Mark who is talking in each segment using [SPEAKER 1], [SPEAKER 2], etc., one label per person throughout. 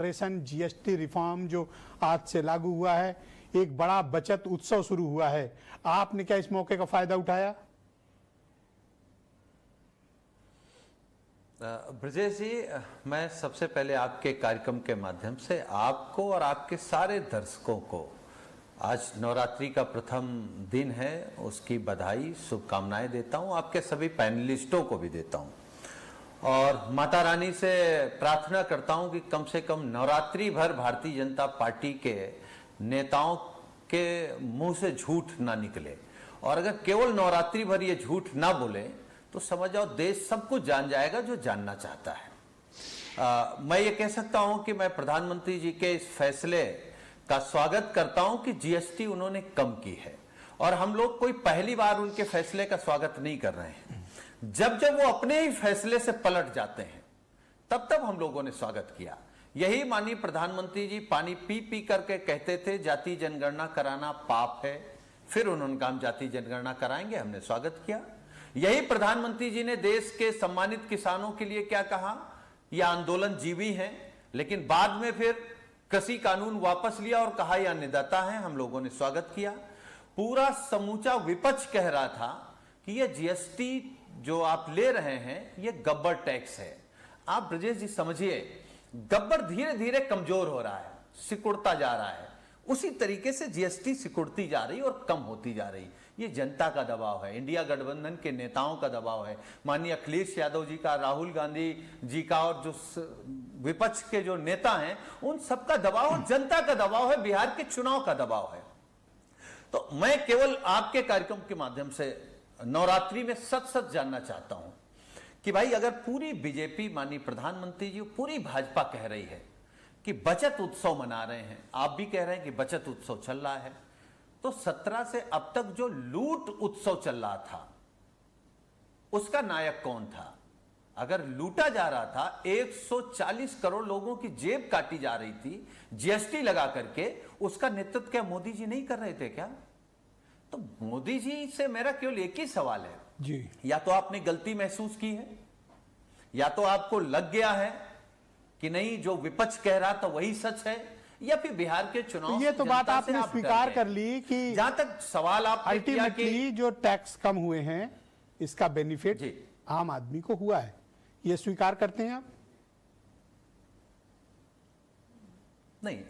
[SPEAKER 1] Operation GST reform जो आज से लागू हुआ है, एक बड़ा बचत उत्सव शुरू हुआ है। आपने क्या इस मौके का फायदा उठाया?
[SPEAKER 2] ब्रजेश जी, मैं सबसे पहले आपके कार्यक्रम के माध्यम से आपको और आपके सारे दर्शकों को आज नवरात्रि का प्रथम दिन है, उसकी बधाई शुभकामनाएं देता हूं। आपके सभी पैनलिस्टों को भी देता हूं और माता रानी से प्रार्थना करता हूं कि कम से कम नवरात्रि भर भारतीय जनता पार्टी के नेताओं के मुंह से झूठ ना निकले, और अगर केवल नवरात्रि भर ये झूठ ना बोले तो समझ जाओ देश सब कुछ जान जाएगा जो जानना चाहता है। मैं ये कह सकता हूं कि मैं प्रधानमंत्री जी के इस फैसले का स्वागत करता हूं कि जीएसटी उन्होंने कम की है, और हम लोग कोई पहली बार उनके फैसले का स्वागत नहीं कर रहे हैं। जब जब वो अपने ही फैसले से पलट जाते हैं तब तब हम लोगों ने स्वागत किया। यही माननीय प्रधानमंत्री जी पानी पी पी करके कहते थे जाति जनगणना कराना पाप है, फिर उन्होंने कहा हम जाति जनगणना कराएंगे, हमने स्वागत किया। यही प्रधानमंत्री जी ने देश के सम्मानित किसानों के लिए क्या कहा, यह आंदोलन जीवी है, लेकिन बाद में फिर कृषि कानून वापस लिया और कहा यह अन्नदाता है, हम लोगों ने स्वागत किया। पूरा समूचा विपक्ष कह रहा था कि यह जीएसटी जो आप ले रहे हैं यह गब्बर टैक्स है। आप ब्रजेश जी समझिए, गब्बर धीरे धीरे कमजोर हो रहा है, सिकुड़ता जा रहा है, उसी तरीके से जीएसटी सिकुड़ती जा रही और कम होती जा रही। ये जनता का दबाव है, इंडिया गठबंधन के नेताओं का दबाव है, माननीय अखिलेश यादव जी का, राहुल गांधी जी का, और जो विपक्ष के जो नेता हैं उन सबका दबाव और जनता का दबाव है, बिहार के चुनाव का दबाव है। तो मैं केवल आपके कार्यक्रम के माध्यम से नवरात्रि में सच सच जानना चाहता हूं कि भाई अगर पूरी बीजेपी, माननीय प्रधानमंत्री जी, पूरी भाजपा कह रही है कि बचत उत्सव मना रहे हैं, आप भी कह रहे हैं कि बचत उत्सव चल रहा है, तो 17 से अब तक जो लूट उत्सव चल रहा था उसका नायक कौन था? अगर लूटा जा रहा था, 140 करोड़ लोगों की जेब काटी जा रही थी जीएसटी लगा करके, उसका नेतृत्व क्या मोदी जी नहीं कर रहे थे क्या? तो मोदी जी से मेरा केवल एक ही सवाल है
[SPEAKER 1] जी,
[SPEAKER 2] या तो आपने गलती महसूस की है, या तो आपको लग गया है कि नहीं जो विपक्ष कह रहा था वही सच है, या फिर बिहार के चुनाव
[SPEAKER 1] तो ये तो बात आपने स्वीकार कर ली कि
[SPEAKER 2] जहां तक सवाल आप
[SPEAKER 1] अल्टीमेटली जो टैक्स कम हुए हैं इसका बेनिफिट आम आदमी को हुआ है, ये स्वीकार करते हैं आप?
[SPEAKER 2] नहीं,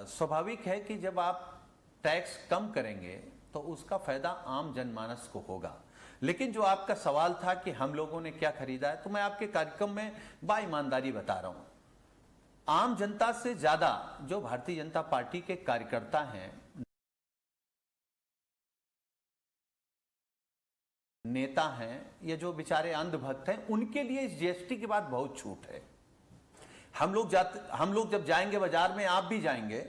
[SPEAKER 2] स्वाभाविक है कि जब आप टैक्स कम करेंगे तो उसका फायदा आम जनमानस को होगा। लेकिन जो आपका सवाल था कि हम लोगों ने क्या खरीदा है, तो मैं आपके कार्यक्रम में ईमानदारी बता रहा हूं, आम जनता से ज्यादा जो भारतीय जनता पार्टी के कार्यकर्ता हैं, नेता हैं, ये जो बेचारे अंधभक्त हैं, उनके लिए इस जीएसटी के बाद बहुत छूट है। हम लोग जब जाएंगे बाजार में, आप भी जाएंगे,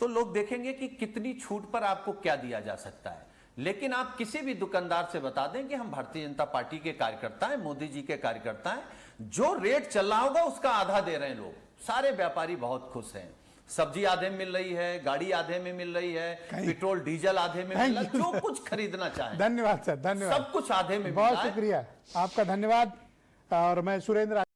[SPEAKER 2] तो लोग देखेंगे कि कितनी छूट पर आपको क्या दिया जा सकता है। लेकिन आप किसी भी दुकानदार से बता दें कि हम भारतीय जनता पार्टी के कार्यकर्ता हैं, मोदी जी के कार्यकर्ता हैं, जो रेट चल रहा होगा उसका आधा दे रहे हैं लोग। सारे व्यापारी बहुत खुश हैं, सब्जी आधे मिल रही है, गाड़ी आधे में मिल रही है, पेट्रोल डीजल आधे में मिल रहा है, जो कुछ खरीदना चाहें।
[SPEAKER 1] धन्यवाद सर, धन्यवाद,
[SPEAKER 2] सब कुछ आधे में।
[SPEAKER 1] बहुत शुक्रिया आपका, धन्यवाद। और मैं सुरेंद्र